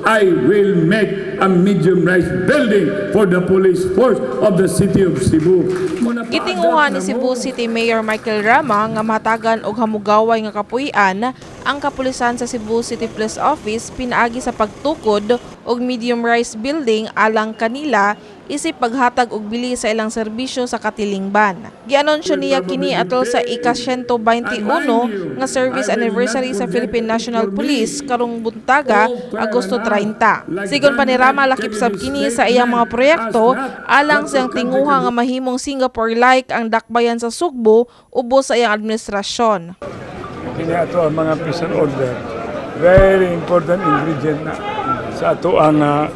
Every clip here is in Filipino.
I will make a medium-rise building for the police force of the city of Cebu. Gitinguhan ni Cebu City Mayor Michael Rama nga matagan og hamugaway nga kapuy-an ang kapulisan sa Cebu City Police Office pinaagi sa pagtukod og medium-rise building alang kanila isip paghatag og bili sa ilang serbisyo sa katilingban. Gianunsyo niya kini atol sa ika-121 nga service anniversary sa Philippine National Police karong buntaga Agosto 30. Sigon pa ni Rama lakip sab kini sa iyang mga proyekto alang siyang tinguha nga mahimong Singapore-like ang dakbayan sa Sugbo ubos sa iyang administrasyon. Kini ato ang mga prison order, very important ingredient na sa ato ang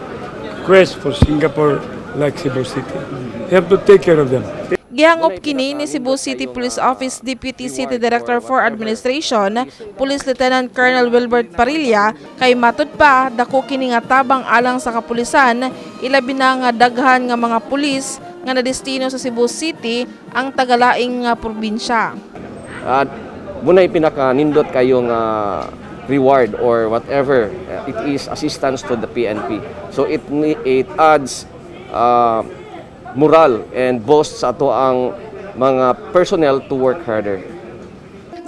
quest for Singapore like Cebu City. You have to take care of them. Gihangop kini ni Cebu City Police Office Deputy City Director for Administration, Police Lieutenant Colonel Wilbert Parilla, kay matud pa dako kini nga tabang alang sa kapulisan, ilabi na nga daghan nga mga pulis nga nadestino sa Cebu City ang tagalaing nga probinsya. At muna ipinakanindot kayong reward or whatever it is assistance to the PNP. So it adds moral and boosts sa ato ang mga personnel to work harder.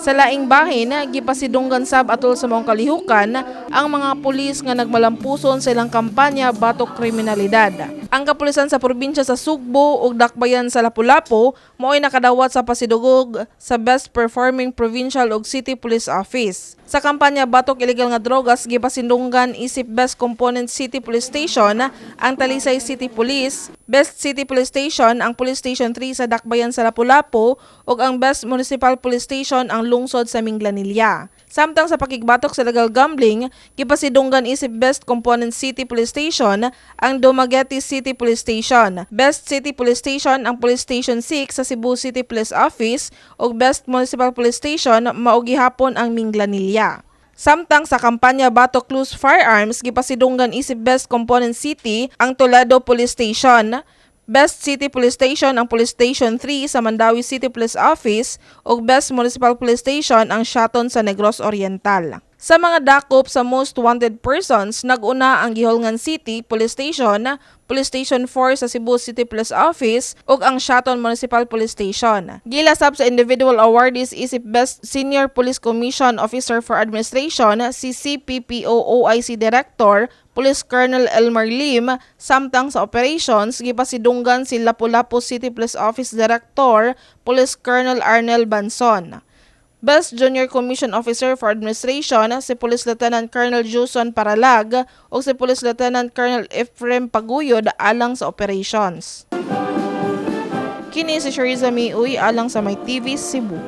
Sa laing bahin, gipasidunggan sab atol sa mong kalihukan ang mga pulis nga nagmalampuson sa ilang kampanya batok kriminalidad. Ang kapulisan sa probinsya sa Sugbo ug dakbayan sa Lapu-Lapu mao'y nakadawat sa pasidugog sa Best Performing Provincial ug City Police Office. Sa kampanya batok illegal nga drogas, gipasindunggan isip Best Component City Police Station ang Talisay City Police, Best City Police Station ang Police Station 3 sa dakbayan sa Lapu-Lapu ug ang Best Municipal Police Station ang lungsod sa Minglanilla. Samtang sa pakigbatok sa legal gambling, gipasidunggan isip Best Component City Police Station ang Dumaguete City Police Station, Best City Police Station ang Police Station 6 sa Cebu City Police Office ug Best Municipal Police Station mao gihapon ang Minglanilla. Samtang sa kampanya Batok Loose Firearms, gipasidunggan isip Best Component City ang Toledo Police Station, Best City Police Station ang Police Station 3 sa Mandawi City Police Office ug Best Municipal Police Station ang Shaton sa Negros Oriental. Sa mga dakop sa most wanted persons, nag-una ang Giholngan City Police Station, Police Station 4 sa Cebu City Police Office ug ang Shaton Municipal Police Station. Gilasab sa individual awardees isip Best Senior Police Commission Officer for Administration si CPPO OIC Director Police Colonel Elmer Lim, samtang sa operations gipasidunggan si Lapu-Lapu City Police Office Director Police Colonel Arnel Banson. Best Junior Commission Officer for Administration si Police Lieutenant Colonel Juson Paralag o si Police Lieutenant Colonel Ephraim Paguyod alang sa operations. Kini si Shariza Miuy alang sa My TV Cebu.